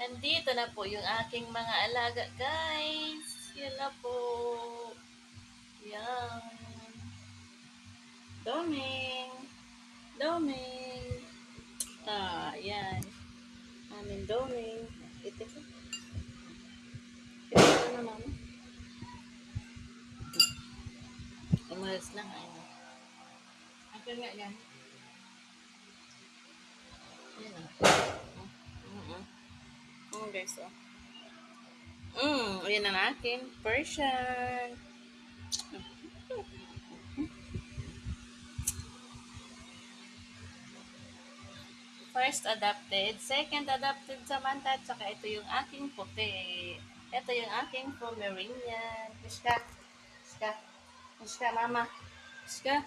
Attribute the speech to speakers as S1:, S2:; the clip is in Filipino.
S1: Andito na po yung aking mga alaga, guys. Yan na po. Yan. Doming. Doming. Yan. Amin doming. Ito ko. Ito ko na, mama. Umalis lang. Ano. Ako nga yan. Yan o. Guys, oh. Ayan ang akin. Persian. First adopted, second adopted Samantha, at saka ito yung aking puti. Ito yung aking Pomeranian. Iska. Iska. Iska, mama. Iska.